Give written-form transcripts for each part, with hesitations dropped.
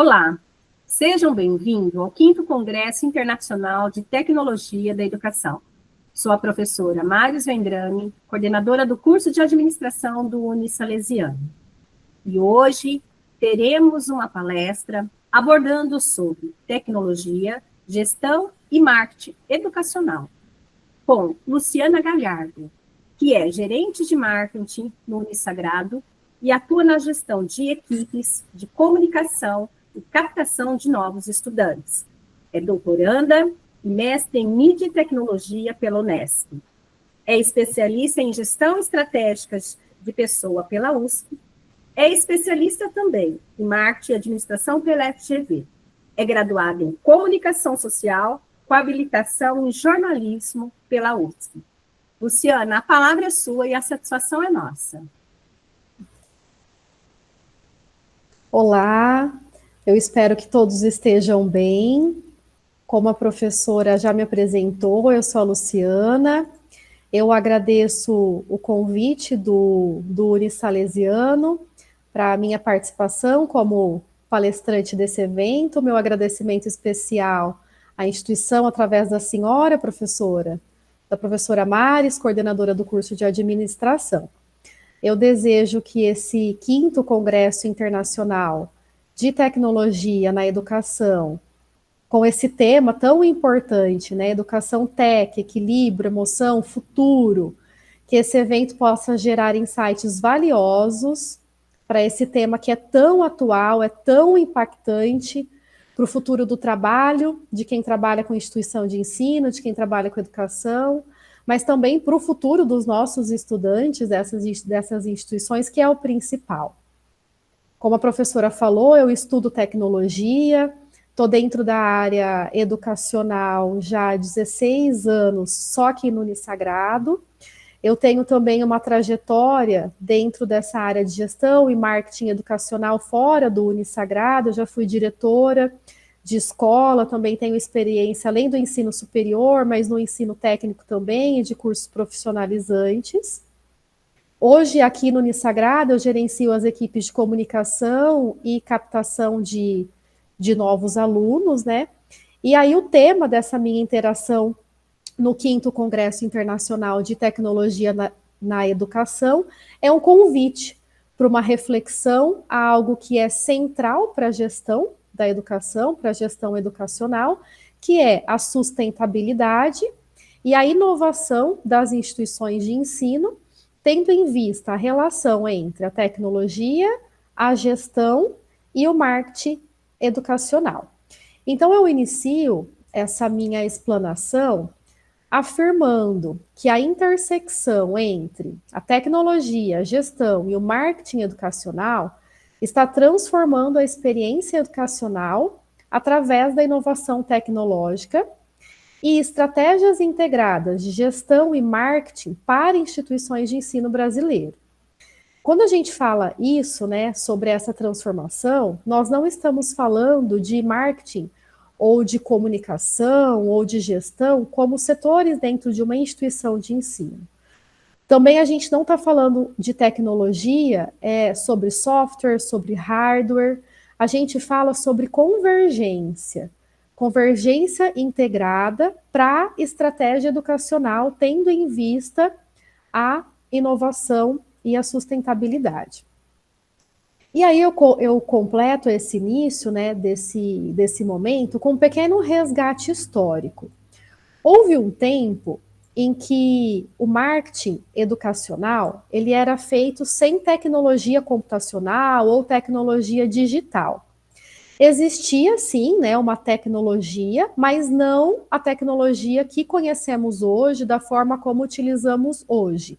Olá, sejam bem-vindos ao 5º Congresso Internacional de Tecnologia da Educação. Sou a professora Maris Vendrame, coordenadora do curso de administração do Unisalesiano. E hoje teremos uma palestra abordando sobre tecnologia, gestão e marketing educacional, com Luciana Galhardo, que é gerente de marketing no Unisagrado e atua na gestão de equipes de comunicação e captação de novos estudantes. É doutoranda e mestre em mídia e tecnologia pela Unesp. É especialista em gestão estratégica de pessoa pela USP. É especialista também em marketing e administração pela FGV. É graduada em comunicação social com habilitação em jornalismo pela USP. Luciana, a palavra é sua e a satisfação é nossa. Olá, eu espero que todos estejam bem. Como a professora já me apresentou, eu sou a Luciana. Eu agradeço o convite do Unisalesiano para a minha participação como palestrante desse evento. Meu agradecimento especial à instituição através da senhora professora, da professora Maris, coordenadora do curso de administração. Eu desejo que esse 5º Congresso Internacional de Tecnologia na Educação, com esse tema tão importante, né, educação tech, equilíbrio, emoção, futuro, que esse evento possa gerar insights valiosos para esse tema que é tão atual, é tão impactante para o futuro do trabalho, de quem trabalha com instituição de ensino, de quem trabalha com educação, mas também para o futuro dos nossos estudantes dessas instituições, que é o principal. Como a professora falou, eu estudo tecnologia, estou dentro da área educacional já há 16 anos, só aqui no Unisagrado. Eu tenho também uma trajetória dentro dessa área de gestão e marketing educacional fora do Unisagrado. Eu já fui diretora de escola, também tenho experiência além do ensino superior, mas no ensino técnico também e de cursos profissionalizantes. Hoje, aqui no Unisagrado, eu gerencio as equipes de comunicação e captação de novos alunos, né? E aí o tema dessa minha interação no 5º Congresso Internacional de Tecnologia na Educação é um convite para uma reflexão a algo que é central para a gestão da educação, para a gestão educacional, que é a sustentabilidade e a inovação das instituições de ensino, tendo em vista a relação entre a tecnologia, a gestão e o marketing educacional. Então, eu inicio essa minha explanação afirmando que a intersecção entre a tecnologia, a gestão e o marketing educacional está transformando a experiência educacional através da inovação tecnológica e estratégias integradas de gestão e marketing para instituições de ensino brasileiro. Quando a gente fala isso, né, sobre essa transformação, nós não estamos falando de marketing ou de comunicação ou de gestão como setores dentro de uma instituição de ensino. Também a gente não está falando de tecnologia, sobre software, sobre hardware, a gente fala sobre convergência integrada para estratégia educacional, tendo em vista a inovação e a sustentabilidade. E aí eu completo esse início, né, desse momento com um pequeno resgate histórico. Houve um tempo em que o marketing educacional ele era feito sem tecnologia computacional ou tecnologia digital. Existia, sim, né, uma tecnologia, mas não a tecnologia que conhecemos hoje da forma como utilizamos hoje.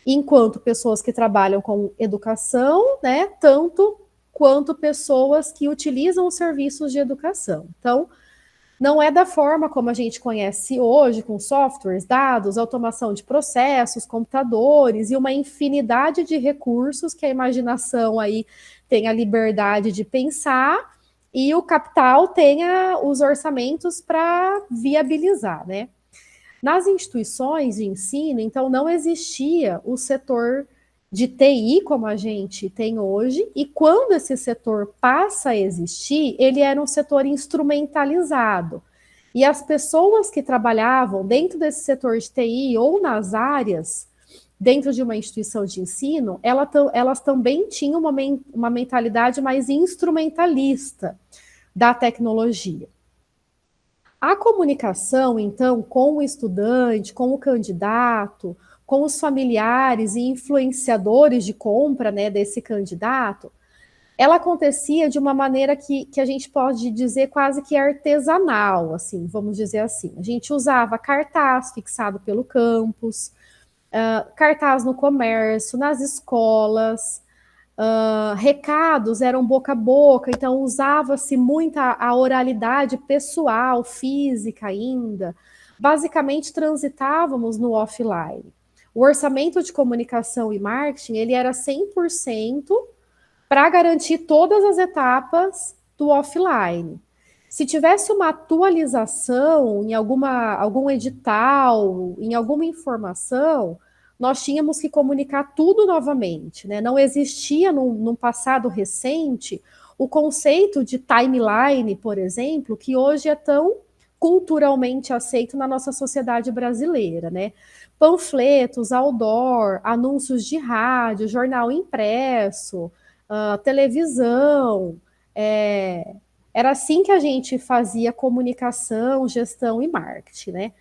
Enquanto pessoas que trabalham com educação, né, tanto quanto pessoas que utilizam os serviços de educação. Então, não é da forma como a gente conhece hoje, com softwares, dados, automação de processos, computadores e uma infinidade de recursos que a imaginação aí tem a liberdade de pensar e o capital tenha os orçamentos para viabilizar, né? Nas instituições de ensino, então, não existia o setor de TI como a gente tem hoje, e quando esse setor passa a existir, ele era um setor instrumentalizado. E as pessoas que trabalhavam dentro desse setor de TI ou nas áreas, dentro de uma instituição de ensino, elas também tinham uma mentalidade mais instrumentalista da tecnologia. A comunicação, então, com o estudante, com o candidato, com os familiares e influenciadores de compra, né, desse candidato, ela acontecia de uma maneira que a gente pode dizer quase que artesanal, assim, vamos dizer assim. A gente usava cartaz fixado pelo campus, cartaz no comércio, nas escolas, recados eram boca a boca, então usava-se muito a oralidade pessoal, física ainda. Basicamente, transitávamos no offline. O orçamento de comunicação e marketing, ele era 100% para garantir todas as etapas do offline. Se tivesse uma atualização em algum edital, em alguma informação, nós tínhamos que comunicar tudo novamente, né? Não existia num passado recente o conceito de timeline, por exemplo, que hoje é tão culturalmente aceito na nossa sociedade brasileira, né? Panfletos, outdoor, anúncios de rádio, jornal impresso, televisão, era assim que a gente fazia comunicação, gestão e marketing, né?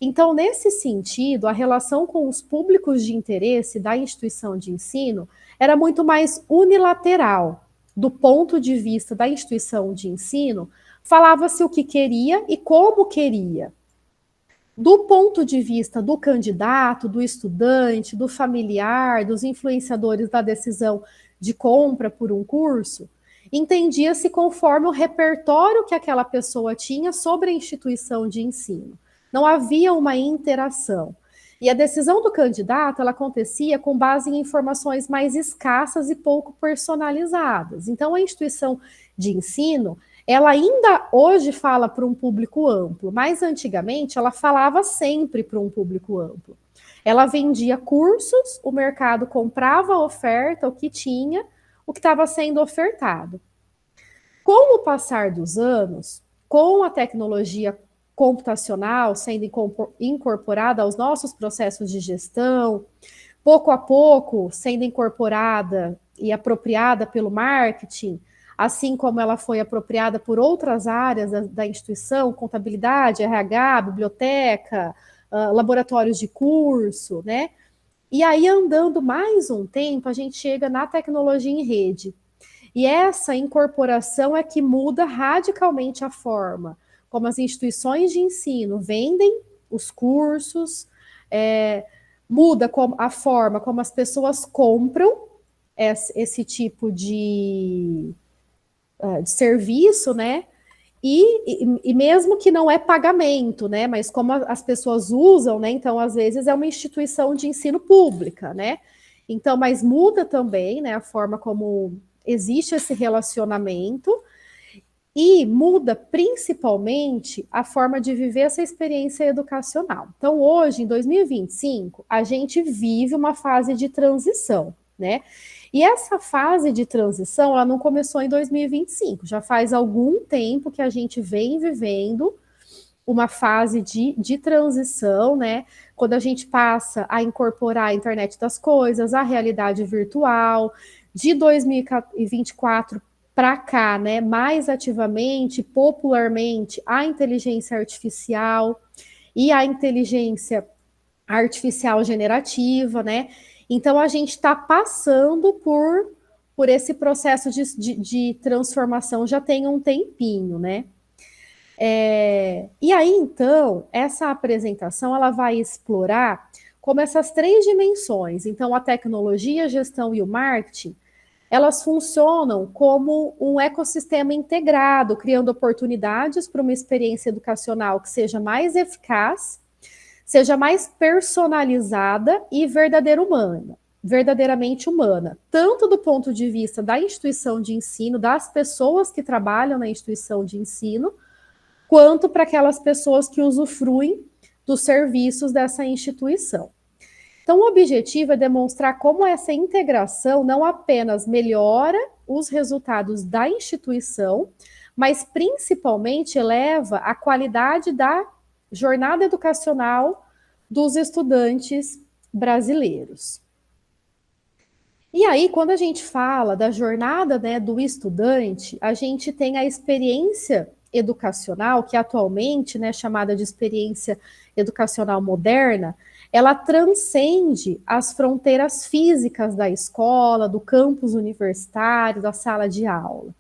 Então, nesse sentido, a relação com os públicos de interesse da instituição de ensino era muito mais unilateral. Do ponto de vista da instituição de ensino, falava-se o que queria e como queria. Do ponto de vista do candidato, do estudante, do familiar, dos influenciadores da decisão de compra por um curso, entendia-se conforme o repertório que aquela pessoa tinha sobre a instituição de ensino. Não havia uma interação. E a decisão do candidato, ela acontecia com base em informações mais escassas e pouco personalizadas. Então, a instituição de ensino, ela ainda hoje fala para um público amplo, mas antigamente ela falava sempre para um público amplo. Ela vendia cursos, o mercado comprava a oferta, o que tinha, o que estava sendo ofertado. Com o passar dos anos, com a tecnologia computacional sendo incorporada aos nossos processos de gestão, pouco a pouco sendo incorporada e apropriada pelo marketing, assim como ela foi apropriada por outras áreas da instituição, contabilidade, RH, biblioteca, laboratórios de curso, né? E aí, andando mais um tempo, a gente chega na tecnologia em rede. E essa incorporação é que muda radicalmente a forma como as instituições de ensino vendem os cursos, muda a forma como as pessoas compram esse tipo de serviço, né? E mesmo que não é pagamento, né? Mas como as pessoas usam, né? Então, às vezes, é uma instituição de ensino pública, né? Então, mas muda também, né? A forma como existe esse relacionamento e muda principalmente a forma de viver essa experiência educacional. Então, hoje, em 2025, a gente vive uma fase de transição, né? E essa fase de transição, ela não começou em 2025, já faz algum tempo que a gente vem vivendo uma fase de transição, né? Quando a gente passa a incorporar a internet das coisas, a realidade virtual, de 2024 para cá, né? Mais ativamente, popularmente, a inteligência artificial e a inteligência artificial generativa, né? Então, a gente está passando por esse processo de transformação já tem um tempinho, né? E aí, então, essa apresentação ela vai explorar como essas três dimensões, então a tecnologia, a gestão e o marketing, elas funcionam como um ecossistema integrado, criando oportunidades para uma experiência educacional que seja mais eficaz, seja mais personalizada e verdadeiramente humana, tanto do ponto de vista da instituição de ensino, das pessoas que trabalham na instituição de ensino, quanto para aquelas pessoas que usufruem dos serviços dessa instituição. Então, o objetivo é demonstrar como essa integração não apenas melhora os resultados da instituição, mas principalmente eleva a qualidade da jornada educacional dos estudantes brasileiros. E aí, quando a gente fala da jornada, né, do estudante, a gente tem a experiência educacional, que atualmente, né, chamada de experiência educacional moderna, ela transcende as fronteiras físicas da escola, do campus universitário, da sala de aula,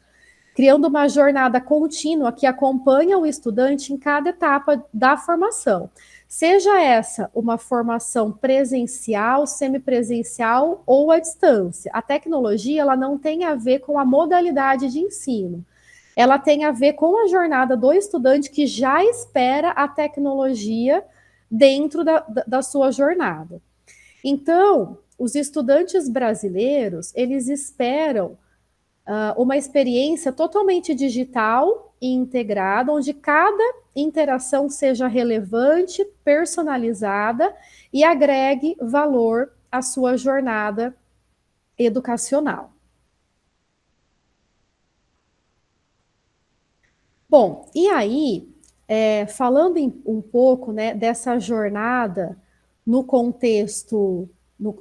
criando uma jornada contínua que acompanha o estudante em cada etapa da formação. Seja essa uma formação presencial, semipresencial ou à distância. A tecnologia ela não tem a ver com a modalidade de ensino. Ela tem a ver com a jornada do estudante que já espera a tecnologia dentro da sua jornada. Então, os estudantes brasileiros, eles esperam uma experiência totalmente digital e integrada, onde cada interação seja relevante, personalizada e agregue valor à sua jornada educacional. Bom, e aí, falando um pouco, né, dessa jornada no contexto,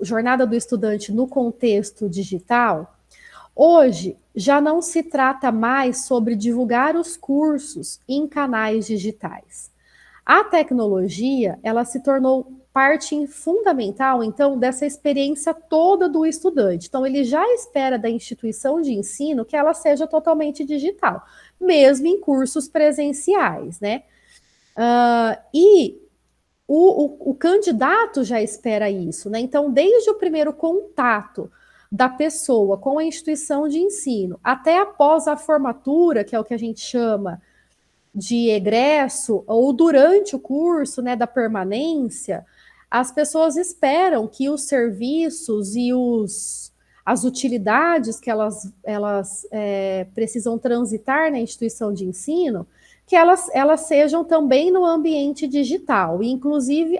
jornada do estudante no contexto digital, hoje já não se trata mais sobre divulgar os cursos em canais digitais. A tecnologia, ela se tornou parte fundamental, então, dessa experiência toda do estudante. Então, ele já espera da instituição de ensino que ela seja totalmente digital, mesmo em cursos presenciais, né? E o candidato já espera isso, né? Então, desde o primeiro contato da pessoa com a instituição de ensino até após a formatura, que é o que a gente chama de egresso, ou durante o curso, né, da permanência, as pessoas esperam que os serviços e as utilidades que elas precisam transitar na instituição de ensino, que elas sejam também no ambiente digital, inclusive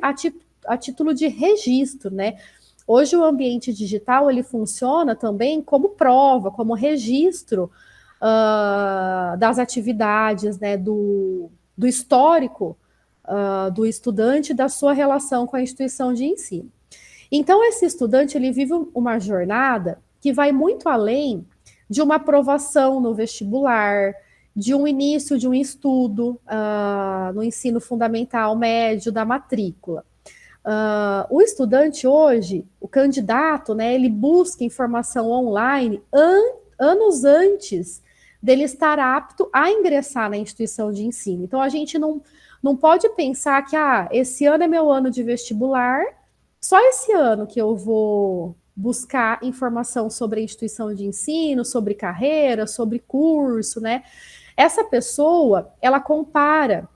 a título de registro, né? Hoje o ambiente digital ele funciona também como prova, como registro das atividades, né, do histórico do estudante, da sua relação com a instituição de ensino. Então, esse estudante ele vive uma jornada que vai muito além de uma aprovação no vestibular, de um início de um estudo no ensino fundamental médio, da matrícula. O estudante hoje, o candidato, né, ele busca informação online anos antes dele estar apto a ingressar na instituição de ensino. Então, a gente não pode pensar que esse ano é meu ano de vestibular, só esse ano que eu vou buscar informação sobre a instituição de ensino, sobre carreira, sobre curso, né? Essa pessoa, ela compara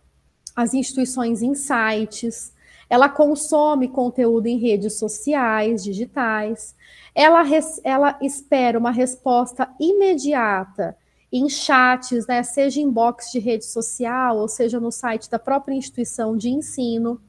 as instituições em sites, ela consome conteúdo em redes sociais, digitais, ela espera uma resposta imediata em chats, né, seja em box de rede social, ou seja no site da própria instituição de ensino.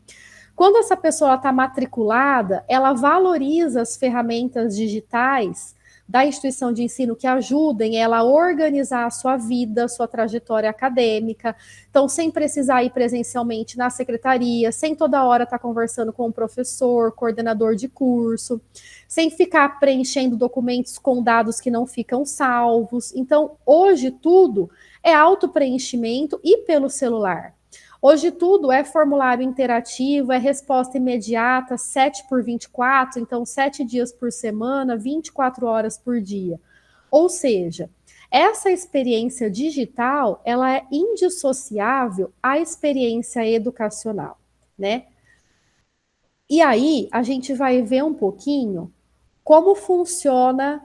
Quando essa pessoa está matriculada, ela valoriza as ferramentas digitais da instituição de ensino que ajudem ela a organizar a sua vida, sua trajetória acadêmica. Então, sem precisar ir presencialmente na secretaria, sem toda hora estar conversando com o professor, coordenador de curso, sem ficar preenchendo documentos com dados que não ficam salvos. Então, hoje tudo é autopreenchimento e pelo celular. Hoje tudo é formulário interativo, é resposta imediata, 7 por 24, então 7 dias por semana, 24 horas por dia. Ou seja, essa experiência digital, ela é indissociável à experiência educacional, né? E aí, a gente vai ver um pouquinho como funciona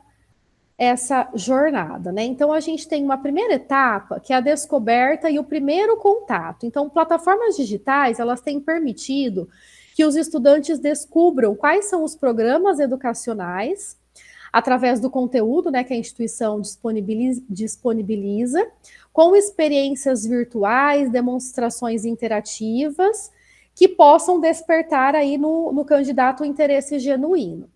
essa jornada, né? Então, a gente tem uma primeira etapa, que é a descoberta e o primeiro contato. Então, plataformas digitais, elas têm permitido que os estudantes descubram quais são os programas educacionais, através do conteúdo, né, que a instituição disponibiliza, com experiências virtuais, demonstrações interativas, que possam despertar aí no candidato o interesse genuíno.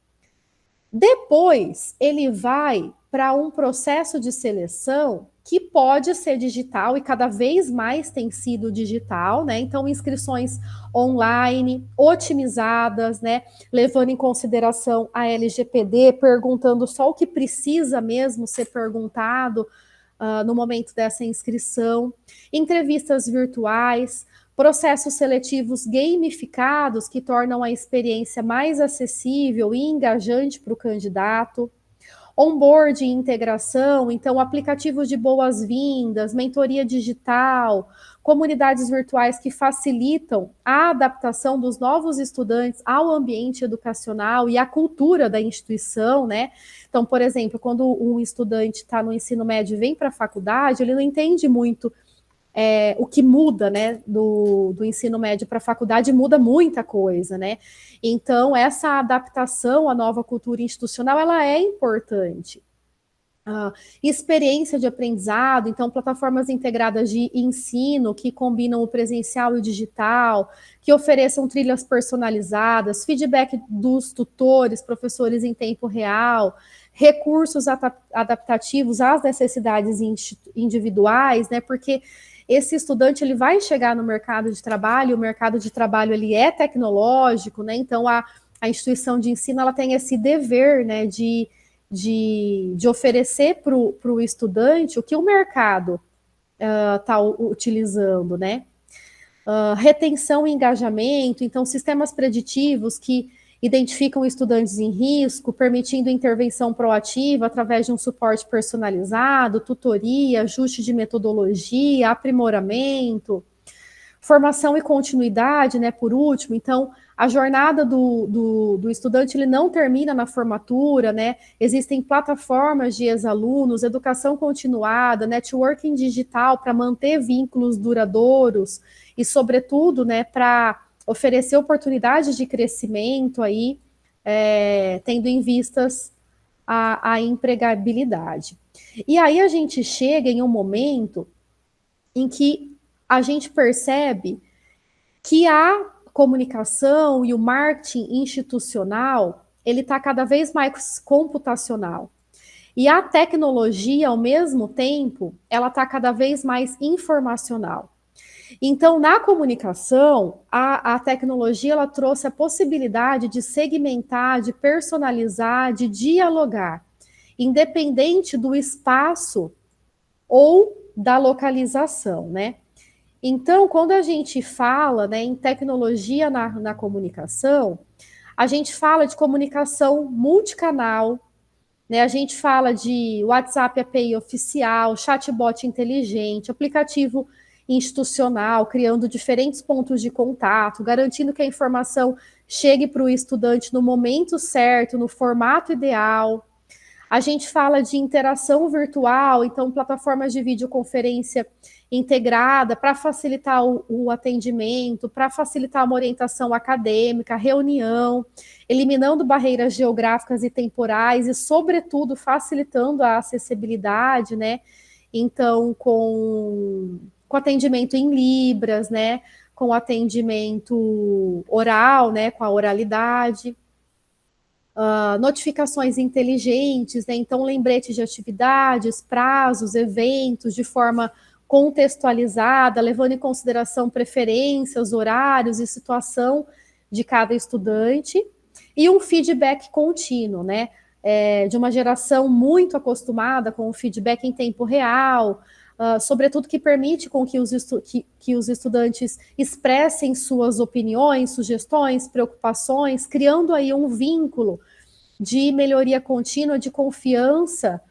Depois, ele vai para um processo de seleção que pode ser digital e cada vez mais tem sido digital, né? Então, inscrições online, otimizadas, né? Levando em consideração a LGPD, perguntando só o que precisa mesmo ser perguntado no momento dessa inscrição, entrevistas virtuais, processos seletivos gamificados que tornam a experiência mais acessível e engajante para o candidato, onboarding e integração, então aplicativos de boas-vindas, mentoria digital, comunidades virtuais que facilitam a adaptação dos novos estudantes ao ambiente educacional e à cultura da instituição, né? Então, por exemplo, quando um estudante está no ensino médio e vem para a faculdade, ele não entende muito o que muda, né, do ensino médio para a faculdade, muda muita coisa, né? Então, essa adaptação à nova cultura institucional, ela é importante. Experiência de aprendizado, então, plataformas integradas de ensino que combinam o presencial e o digital, que ofereçam trilhas personalizadas, feedback dos tutores, professores em tempo real, recursos adaptativos às necessidades individuais, né? Porque esse estudante ele vai chegar no mercado de trabalho, o mercado de trabalho ele é tecnológico, né? Então a instituição de ensino ela tem esse dever, né, de oferecer para o estudante o que o mercado está utilizando, né? Retenção e engajamento, então sistemas preditivos que identificam estudantes em risco, permitindo intervenção proativa através de um suporte personalizado, tutoria, ajuste de metodologia, aprimoramento, formação e continuidade, né, por último. Então, a jornada do estudante ele não termina na formatura, né? Existem plataformas de ex-alunos, educação continuada, networking digital para manter vínculos duradouros e, sobretudo, né, para oferecer oportunidades de crescimento aí, tendo em vistas a empregabilidade. E aí a gente chega em um momento em que a gente percebe que a comunicação e o marketing institucional, ele está cada vez mais computacional. E a tecnologia, ao mesmo tempo, ela está cada vez mais informacional. Então, na comunicação, a tecnologia ela trouxe a possibilidade de segmentar, de personalizar, de dialogar, independente do espaço ou da localização, né? Então, quando a gente fala, né, em tecnologia na comunicação, a gente fala de comunicação multicanal, né? A gente fala de WhatsApp API oficial, chatbot inteligente, aplicativo institucional, criando diferentes pontos de contato, garantindo que a informação chegue para o estudante no momento certo, no formato ideal. A gente fala de interação virtual, então plataformas de videoconferência integrada para facilitar o atendimento, para facilitar uma orientação acadêmica, reunião, eliminando barreiras geográficas e temporais e, sobretudo, facilitando a acessibilidade, né? Então, com atendimento em libras, né? Com atendimento oral, né? Com a oralidade. Notificações inteligentes, né? Então lembretes de atividades, prazos, eventos, de forma contextualizada, levando em consideração preferências, horários e situação de cada estudante, e um feedback contínuo, né? De uma geração muito acostumada com o feedback em tempo real, sobretudo que permite com que os estudantes expressem suas opiniões, sugestões, preocupações, criando aí um vínculo de melhoria contínua, de confiança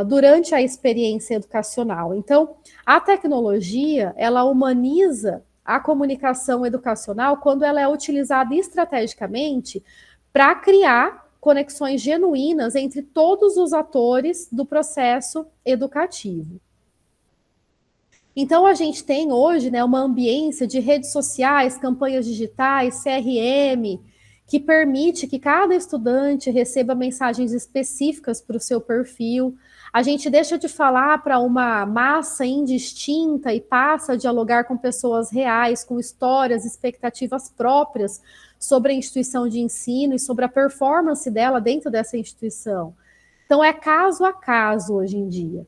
durante a experiência educacional. Então, a tecnologia, ela humaniza a comunicação educacional quando ela é utilizada estrategicamente para criar conexões genuínas entre todos os atores do processo educativo. Então, a gente tem hoje, né, uma ambiência de redes sociais, campanhas digitais, CRM, que permite que cada estudante receba mensagens específicas para o seu perfil. A gente deixa de falar para uma massa indistinta e passa a dialogar com pessoas reais, com histórias, expectativas próprias sobre a instituição de ensino e sobre a performance dela dentro dessa instituição. Então, é caso a caso hoje em dia.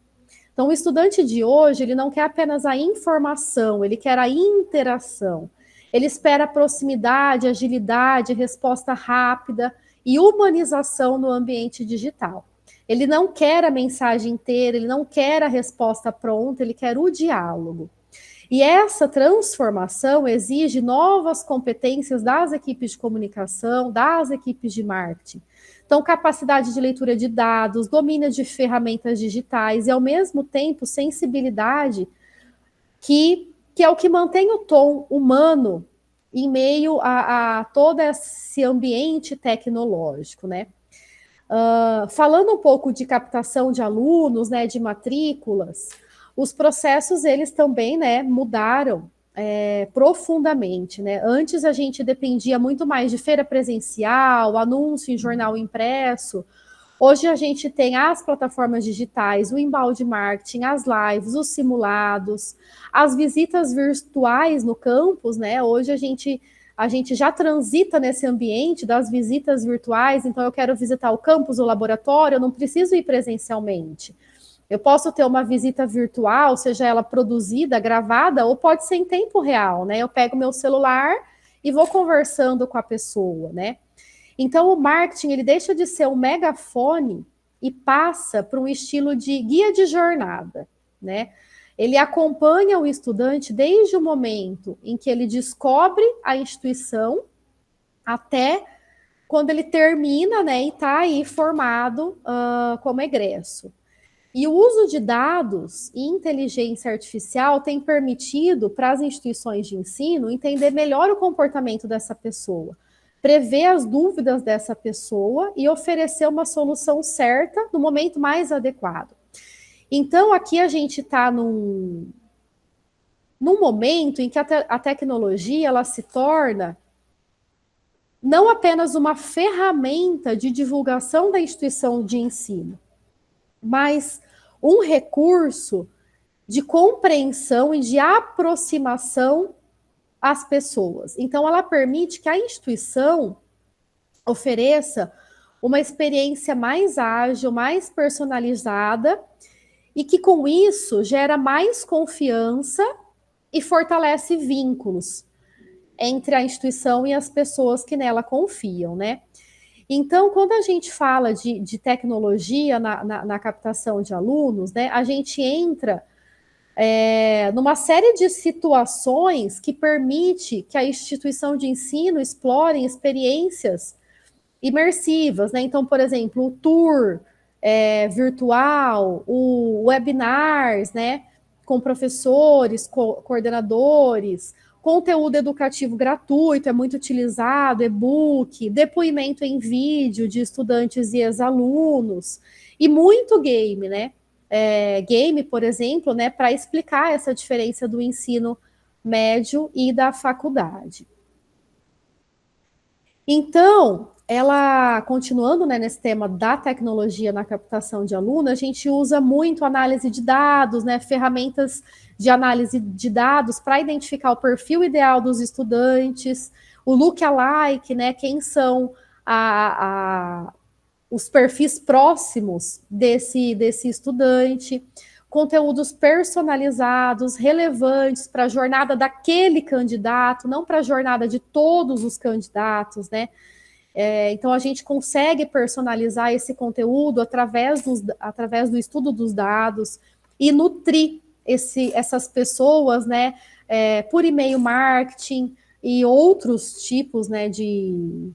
Então, o estudante de hoje, ele não quer apenas a informação, ele quer a interação. Ele espera proximidade, agilidade, resposta rápida e humanização no ambiente digital. Ele não quer a mensagem inteira, ele não quer a resposta pronta, ele quer o diálogo. E essa transformação exige novas competências das equipes de comunicação, das equipes de marketing. Então, capacidade de leitura de dados, domínio de ferramentas digitais e, ao mesmo tempo, sensibilidade, que é o que mantém o tom humano em meio a todo esse ambiente tecnológico, né? Falando um pouco de captação de alunos, né, de matrículas, os processos, eles também, né, mudaram profundamente, né? Antes a gente dependia muito mais de feira presencial, anúncio em jornal impresso. Hoje a gente tem as plataformas digitais, o embalde marketing, as lives, os simulados, as visitas virtuais no campus, né? Hoje a gente já transita nesse ambiente das visitas virtuais, então eu quero visitar o campus, o laboratório, eu não preciso ir presencialmente. Eu posso ter uma visita virtual, seja ela produzida, gravada, ou pode ser em tempo real, né? Eu pego meu celular e vou conversando com a pessoa, né? Então, o marketing, ele deixa de ser um megafone e passa para um estilo de guia de jornada, né? Ele acompanha o estudante desde o momento em que ele descobre a instituição até quando ele termina, né, e está aí formado como egresso. E o uso de dados e inteligência artificial tem permitido para as instituições de ensino entender melhor o comportamento dessa pessoa, prever as dúvidas dessa pessoa e oferecer uma solução certa no momento mais adequado. Então, aqui a gente está num momento em que a tecnologia ela se torna não apenas uma ferramenta de divulgação da instituição de ensino, mas um recurso de compreensão e de aproximação às pessoas. Então, ela permite que a instituição ofereça uma experiência mais ágil, mais personalizada, e que, com isso, gera mais confiança e fortalece vínculos entre a instituição e as pessoas que nela confiam, né? Então, quando a gente fala de tecnologia na captação de alunos, né, a gente entra numa série de situações que permite que a instituição de ensino explore experiências imersivas, né? Então, por exemplo, o tour virtual, o webinars, né, com professores, coordenadores, conteúdo educativo gratuito é muito utilizado, e-book, depoimento em vídeo de estudantes e ex-alunos, e muito game, né? Game, por exemplo, né, para explicar essa diferença do ensino médio e da faculdade. Então, ela, continuando, né, nesse tema da tecnologia na captação de alunos, a gente usa muito análise de dados, né, ferramentas de análise de dados para identificar o perfil ideal dos estudantes, o look-alike, né, quem são os perfis próximos desse estudante, conteúdos personalizados, relevantes para a jornada daquele candidato, não para a jornada de todos os candidatos, né? Então, a gente consegue personalizar esse conteúdo através do estudo dos dados e nutrir essas pessoas, né, por e-mail marketing e outros tipos, né, de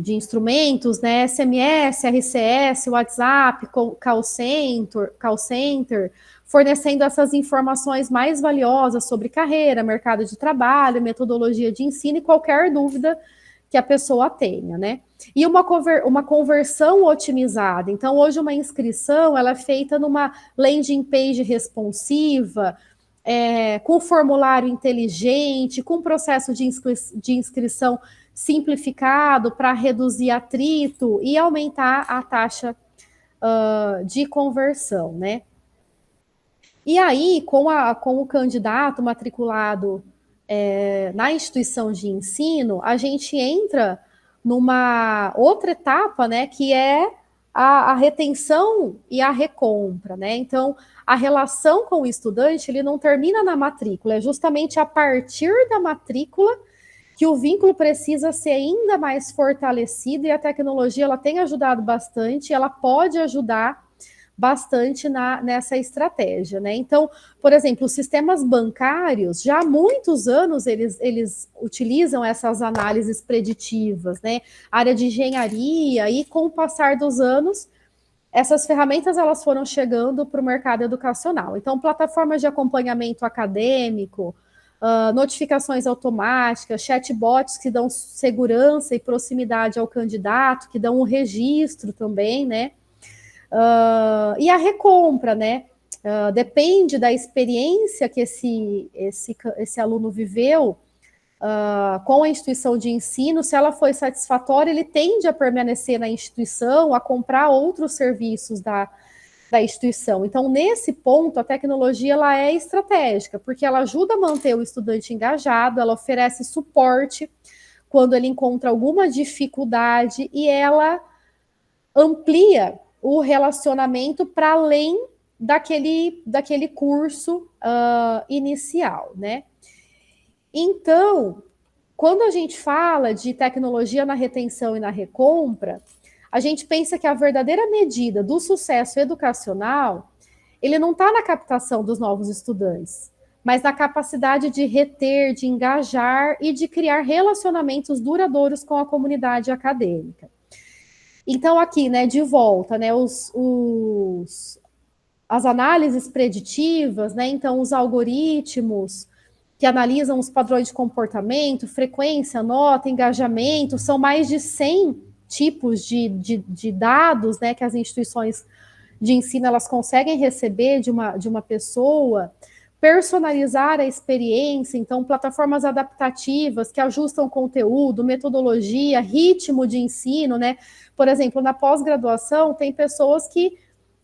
instrumentos, né, SMS, RCS, WhatsApp, call center, fornecendo essas informações mais valiosas sobre carreira, mercado de trabalho, metodologia de ensino e qualquer dúvida que a pessoa tenha, né? E uma conversão otimizada. Então, hoje uma inscrição ela é feita numa landing page responsiva, com formulário inteligente, com processo de inscrição simplificado para reduzir atrito e aumentar a taxa de conversão, né? E aí, com o candidato matriculado na instituição de ensino, a gente entra numa outra etapa, né, que é a retenção e a recompra, né? Então, a relação com o estudante, ele não termina na matrícula, é justamente a partir da matrícula que o vínculo precisa ser ainda mais fortalecido, e a tecnologia, ela tem ajudado bastante, ela pode ajudar bastante nessa estratégia, né? Então, por exemplo, os sistemas bancários, já há muitos anos eles utilizam essas análises preditivas, né? Área de engenharia, e com o passar dos anos, essas ferramentas elas foram chegando para o mercado educacional. Então, plataformas de acompanhamento acadêmico, notificações automáticas, chatbots que dão segurança e proximidade ao candidato, que dão um registro também, né? E a recompra, né? Depende da experiência que esse aluno viveu com a instituição de ensino. Se ela foi satisfatória, ele tende a permanecer na instituição, a comprar outros serviços da instituição. Então, nesse ponto, a tecnologia ela é estratégica, porque ela ajuda a manter o estudante engajado, ela oferece suporte quando ele encontra alguma dificuldade, e ela amplia o relacionamento para além daquele curso inicial, né? Então, quando a gente fala de tecnologia na retenção e na recompra, a gente pensa que a verdadeira medida do sucesso educacional, ele não está na captação dos novos estudantes, mas na capacidade de reter, de engajar e de criar relacionamentos duradouros com a comunidade acadêmica. Então, aqui, né, de volta, né, as análises preditivas, né, então os algoritmos que analisam os padrões de comportamento, frequência, nota, engajamento, são mais de 100 tipos de dados, né, que as instituições de ensino elas conseguem receber de uma pessoa, personalizar a experiência, então plataformas adaptativas que ajustam conteúdo, metodologia, ritmo de ensino, né? Por exemplo, na pós-graduação tem pessoas que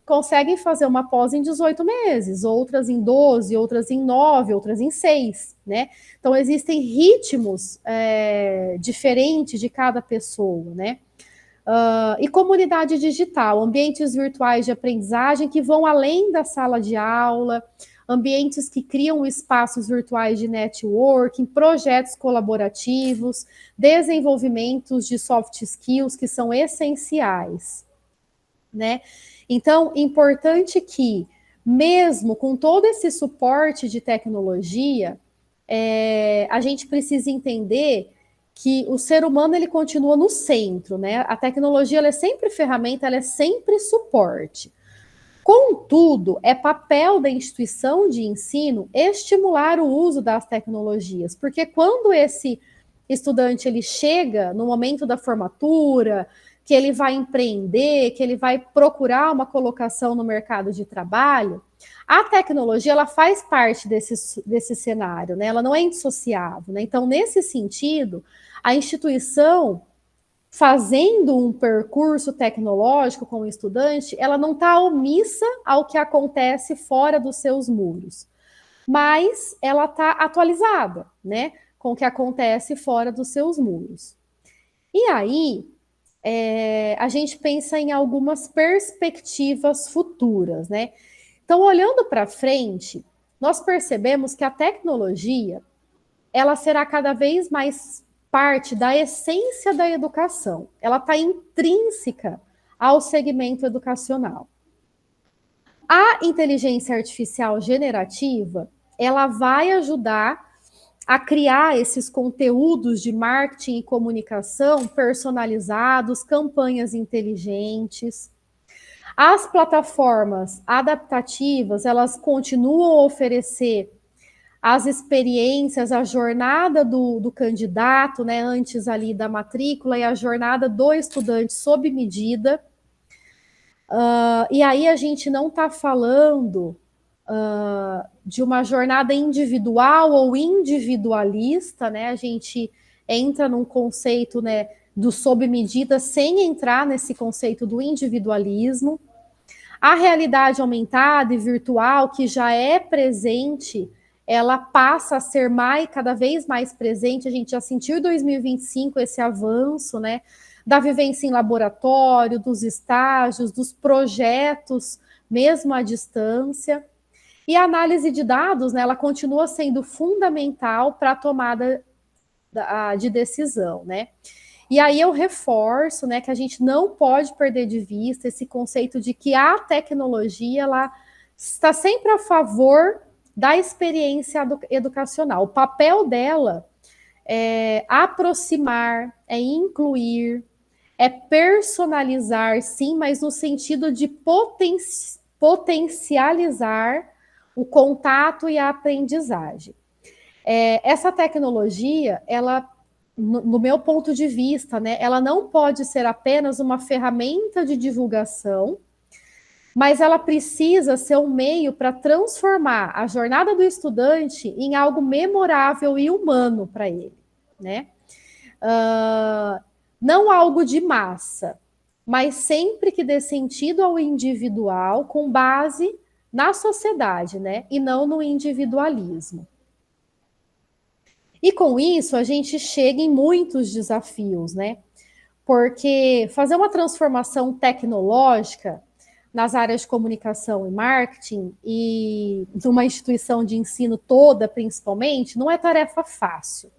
conseguem fazer uma pós em 18 meses, outras em 12, outras em 9, outras em 6, né? Então existem ritmos diferentes de cada pessoa, né? E comunidade digital, ambientes virtuais de aprendizagem que vão além da sala de aula, ambientes que criam espaços virtuais de networking, projetos colaborativos, desenvolvimentos de soft skills que são essenciais, né? Então, importante que, mesmo com todo esse suporte de tecnologia, a gente precisa entender que o ser humano ele continua no centro, né? A tecnologia ela é sempre ferramenta, ela é sempre suporte. Contudo, é papel da instituição de ensino estimular o uso das tecnologias, porque quando esse estudante ele chega no momento da formatura, que ele vai empreender, que ele vai procurar uma colocação no mercado de trabalho, a tecnologia ela faz parte desse cenário, né? Ela não é indissociável, né? Então, nesse sentido, a instituição fazendo um percurso tecnológico com o estudante, ela não está omissa ao que acontece fora dos seus muros, mas ela está atualizada, né, com o que acontece fora dos seus muros. E aí, a gente pensa em algumas perspectivas futuras, né? Então, olhando para frente, nós percebemos que a tecnologia, ela será cada vez mais parte da essência da educação. Ela está intrínseca ao segmento educacional. A inteligência artificial generativa, ela vai ajudar a criar esses conteúdos de marketing e comunicação personalizados, campanhas inteligentes. As plataformas adaptativas, elas continuam a oferecer as experiências, a jornada do candidato, né, antes ali da matrícula, e a jornada do estudante sob medida. E aí a gente não está falando de uma jornada individual ou individualista, né? A gente entra num conceito, né, do sob medida sem entrar nesse conceito do individualismo. A realidade aumentada e virtual, que já é presente, ela passa a ser cada vez mais presente. A gente já sentiu em 2025 esse avanço, né, da vivência em laboratório, dos estágios, dos projetos, mesmo à distância. E a análise de dados, né, ela continua sendo fundamental para a tomada de decisão, né? E aí eu reforço, né, que a gente não pode perder de vista esse conceito de que a tecnologia ela está sempre a favor da experiência educacional. O papel dela é aproximar, é incluir, é personalizar, sim, mas no sentido de potencializar o contato e a aprendizagem. Essa tecnologia, ela, no meu ponto de vista, né, ela não pode ser apenas uma ferramenta de divulgação, mas ela precisa ser um meio para transformar a jornada do estudante em algo memorável e humano para ele, né? Não algo de massa, mas sempre que dê sentido ao individual com base na sociedade, né? E não no individualismo. E com isso a gente chega em muitos desafios, né? Porque fazer uma transformação tecnológica nas áreas de comunicação e marketing e numa instituição de ensino toda, principalmente, não é tarefa fácil.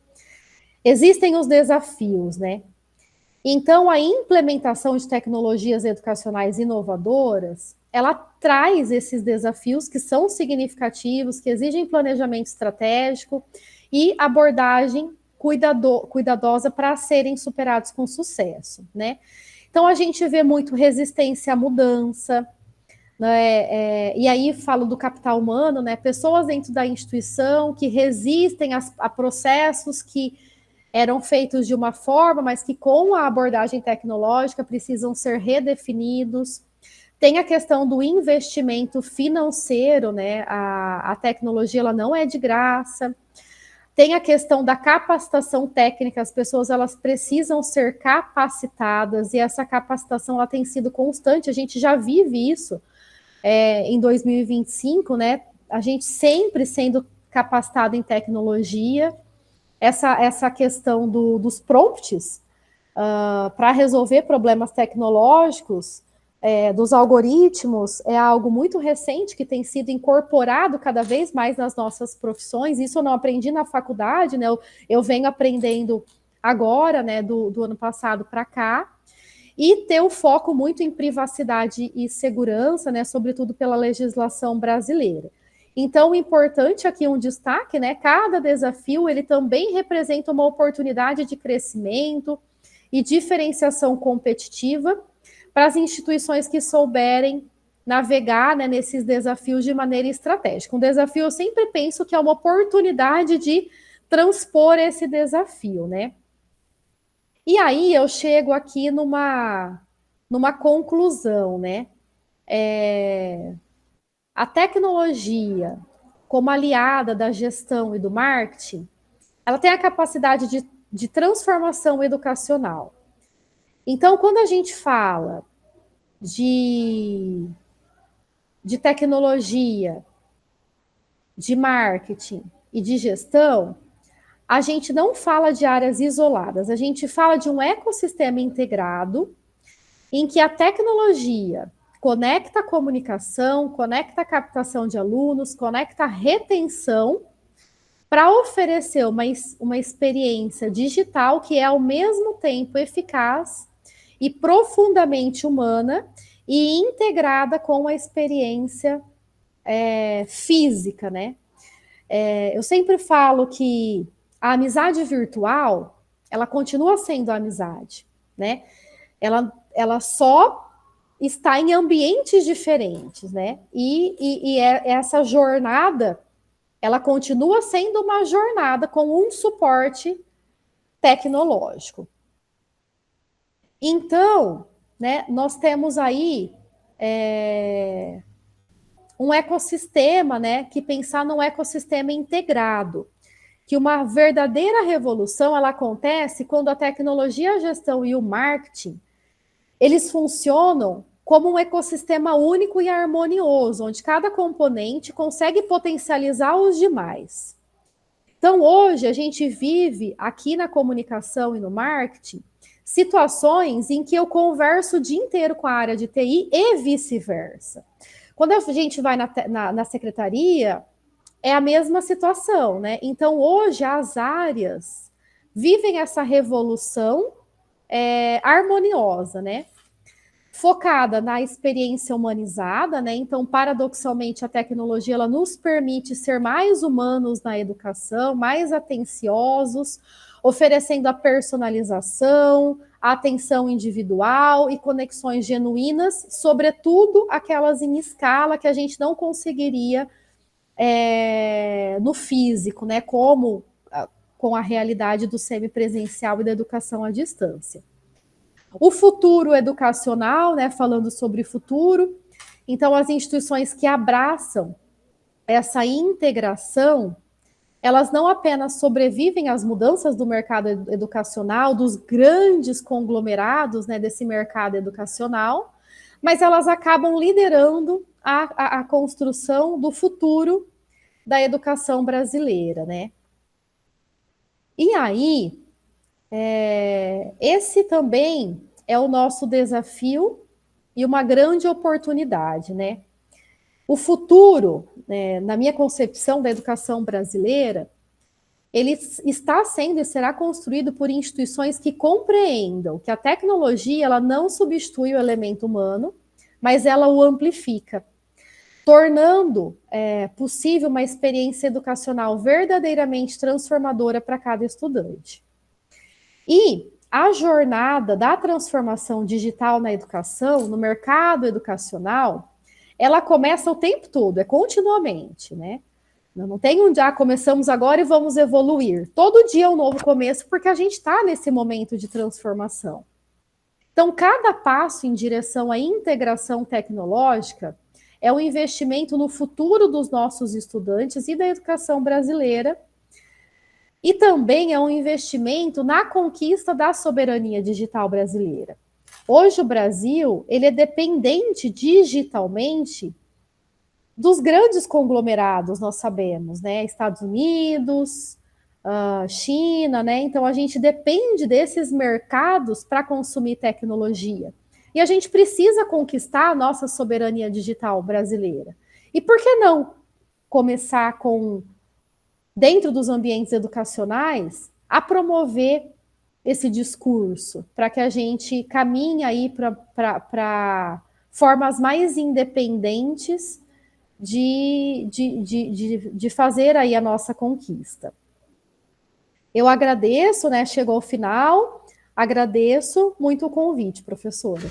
Existem os desafios, né? Então, a implementação de tecnologias educacionais inovadoras, ela traz esses desafios que são significativos, que exigem planejamento estratégico e abordagem cuidadosa para serem superados com sucesso, né? Então, a gente vê muito resistência à mudança, né? E aí falo do capital humano, né? Pessoas dentro da instituição que resistem a processos que eram feitos de uma forma, mas que com a abordagem tecnológica precisam ser redefinidos. Tem a questão do investimento financeiro, né? A tecnologia ela não é de graça. Tem a questão da capacitação técnica, as pessoas elas precisam ser capacitadas e essa capacitação ela tem sido constante, a gente já vive isso em 2025, né? A gente sempre sendo capacitado em tecnologia, essa questão dos prompts para resolver problemas tecnológicos, dos algoritmos, é algo muito recente que tem sido incorporado cada vez mais nas nossas profissões. Isso eu não aprendi na faculdade, né? Eu venho aprendendo agora, né, do ano passado para cá, e ter o foco muito em privacidade e segurança, né, sobretudo pela legislação brasileira. Então, o importante aqui um destaque, né? Cada desafio ele também representa uma oportunidade de crescimento e diferenciação competitiva para as instituições que souberem navegar, né, nesses desafios de maneira estratégica. Um desafio, eu sempre penso que é uma oportunidade de transpor esse desafio, né? E aí eu chego aqui numa conclusão, né? A tecnologia, como aliada da gestão e do marketing, ela tem a capacidade de transformação educacional. Então, quando a gente fala de tecnologia, de marketing e de gestão, a gente não fala de áreas isoladas, a gente fala de um ecossistema integrado em que a tecnologia conecta a comunicação, conecta a captação de alunos, conecta a retenção para oferecer uma experiência digital que é ao mesmo tempo eficaz e profundamente humana e integrada com a experiência física, né? Eu sempre falo que a amizade virtual, ela continua sendo amizade, né? Ela só está em ambientes diferentes, né? E essa jornada, ela continua sendo uma jornada com um suporte tecnológico. Então, né, nós temos aí um ecossistema, né, que pensar num ecossistema integrado, que uma verdadeira revolução ela acontece quando a tecnologia, a gestão e o marketing, eles funcionam como um ecossistema único e harmonioso, onde cada componente consegue potencializar os demais. Então, hoje, a gente vive aqui na comunicação e no marketing situações em que eu converso o dia inteiro com a área de TI e vice-versa. Quando a gente vai na secretaria, é a mesma situação, né? Então, hoje, as áreas vivem essa revolução harmoniosa, né? Focada na experiência humanizada, né? Então, paradoxalmente, a tecnologia ela nos permite ser mais humanos na educação, mais atenciosos, oferecendo a personalização, a atenção individual e conexões genuínas, sobretudo aquelas em escala que a gente não conseguiria no físico, né? Como com a realidade do semipresencial e da educação à distância. O futuro educacional, né, falando sobre futuro, então as instituições que abraçam essa integração, elas não apenas sobrevivem às mudanças do mercado educacional, dos grandes conglomerados, né, desse mercado educacional, mas elas acabam liderando a construção do futuro da educação brasileira, né? E aí, esse também é o nosso desafio e uma grande oportunidade, né? O futuro, né, na minha concepção da educação brasileira, ele está sendo e será construído por instituições que compreendam que a tecnologia ela não substitui o elemento humano, mas ela o amplifica, tornando possível uma experiência educacional verdadeiramente transformadora para cada estudante. E a jornada da transformação digital na educação, no mercado educacional, ela começa o tempo todo, continuamente, né? Não tem um dia, começamos agora e vamos evoluir. Todo dia é um novo começo, porque a gente está nesse momento de transformação. Então, cada passo em direção à integração tecnológica é um investimento no futuro dos nossos estudantes e da educação brasileira, e também é um investimento na conquista da soberania digital brasileira. Hoje o Brasil ele é dependente digitalmente dos grandes conglomerados, nós sabemos, né? Estados Unidos, China, né? Então a gente depende desses mercados para consumir tecnologia. E a gente precisa conquistar a nossa soberania digital brasileira. E por que não começar com, dentro dos ambientes educacionais, a promover esse discurso, para que a gente caminhe aí para formas mais independentes de fazer aí a nossa conquista. Eu agradeço, né? Chegou ao final, agradeço muito o convite, professora.